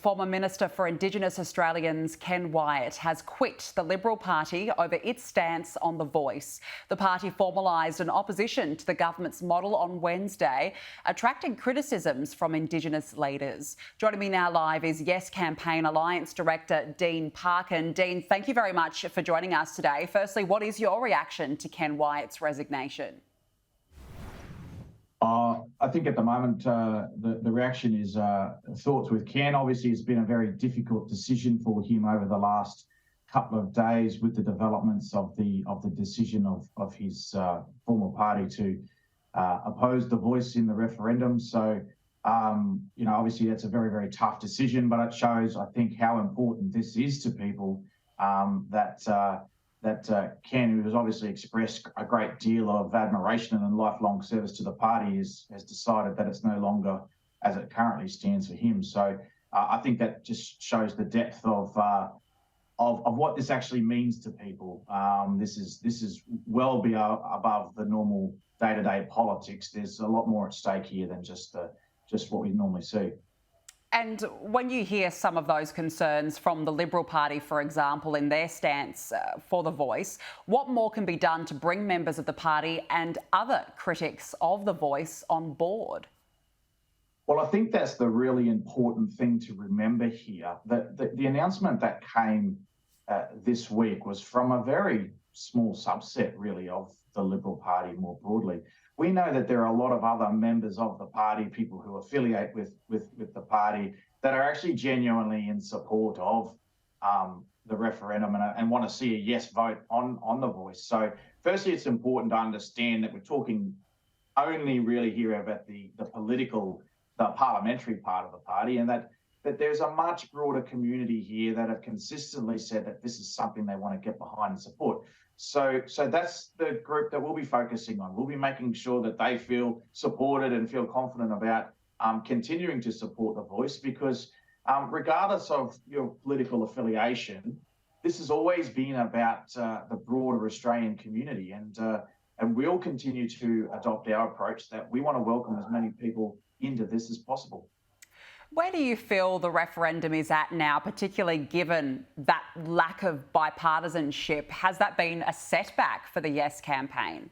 Former Minister for Indigenous Australians Ken Wyatt has quit the Liberal Party over its stance on The Voice. The party formalised an opposition to the government's model on Wednesday, attracting criticisms from Indigenous leaders. Joining me now live is Yes Campaign Alliance Director Dean Parkin. Dean, thank you very much for joining us today. Firstly, what is your reaction to Ken Wyatt's resignation? I think at the moment the reaction is thoughts with Ken. Obviously, it's been a very difficult decision for him over the last couple of days with the developments of the decision of his former party to oppose The Voice in the referendum. So, obviously that's a very, very tough decision, but it shows, I think, how important this is to people that Ken, who has obviously expressed a great deal of admiration and lifelong service to the party, has decided that it's no longer as it currently stands for him. So I think that just shows the depth of what this actually means to people. This is well above the normal day-to-day politics. There's a lot more at stake here than just what we normally see. And when you hear some of those concerns from the Liberal Party, for example, in their stance for The Voice, what more can be done to bring members of the party and other critics of The Voice on board? Well, I think that's the really important thing to remember here, that the announcement that came this week was from a very small subset, really, of the Liberal Party more broadly. We know that there are a lot of other members of the party, people who affiliate with the party, that are actually genuinely in support of the referendum and want to see a yes vote on The Voice. So firstly, it's important to understand that we're talking only really here about the parliamentary part of the party, and that there's a much broader community here that have consistently said that this is something they want to get behind and support. So that's the group that we'll be focusing on. We'll be making sure that they feel supported and feel confident about continuing to support The Voice, because regardless of your political affiliation, this has always been about the broader Australian community, and we'll continue to adopt our approach that we want to welcome as many people into this as possible. Where do you feel the referendum is at now, particularly given that lack of bipartisanship? Has that been a setback for the Yes campaign?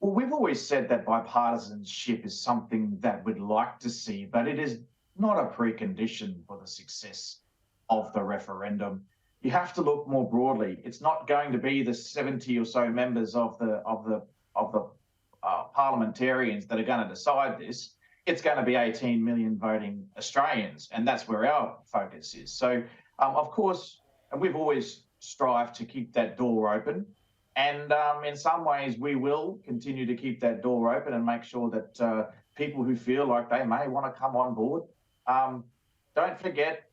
Well, we've always said that bipartisanship is something that we'd like to see, but it is not a precondition for the success of the referendum. You have to look more broadly. It's not going to be the 70 or so members of the parliamentarians that are going to decide this. It's going to be 18 million voting Australians, and that's where our focus is. So, of course, we've always strived to keep that door open, and in some ways we will continue to keep that door open and make sure that people who feel like they may want to come on board. Don't forget,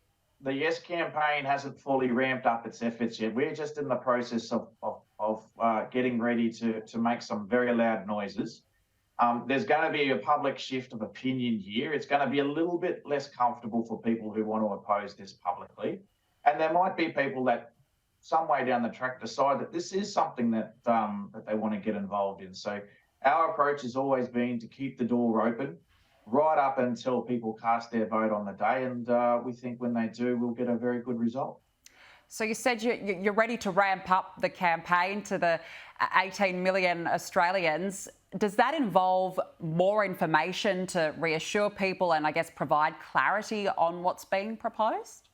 the Yes campaign hasn't fully ramped up its efforts yet. We're just in the process of getting ready to make some very loud noises. There's going to be a public shift of opinion here. It's going to be a little bit less comfortable for people who want to oppose this publicly. And there might be people that some way down the track decide that this is something that they want to get involved in. So our approach has always been to keep the door open right up until people cast their vote on the day. And we think when they do, we'll get a very good result. So you said you're ready to ramp up the campaign to the 18 million Australians. Does that involve more information to reassure people and, I guess, provide clarity on what's being proposed?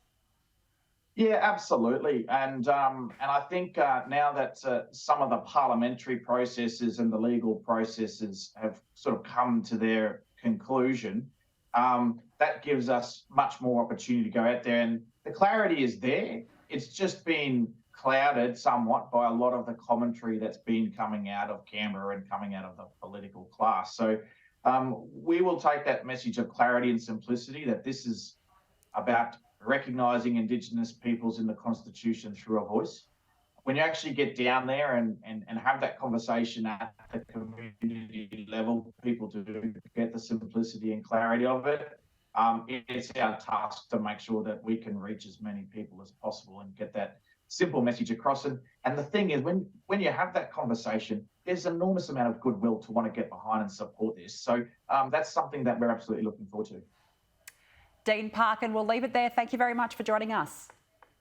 Yeah, absolutely. And I think now that some of the parliamentary processes and the legal processes have sort of come to their conclusion, that gives us much more opportunity to go out there. And the clarity is there. It's just been clouded somewhat by a lot of the commentary that's been coming out of Canberra and coming out of the political class. So we will take that message of clarity and simplicity, that this is about recognising Indigenous peoples in the Constitution through a voice. When you actually get down there and have that conversation at the community level, people to get the simplicity and clarity of it, it's our task to make sure that we can reach as many people as possible and get that simple message across. And the thing is, when you have that conversation, there's an enormous amount of goodwill to want to get behind and support this. So that's something that we're absolutely looking forward to. Dean Parkin, we'll leave it there. Thank you very much for joining us.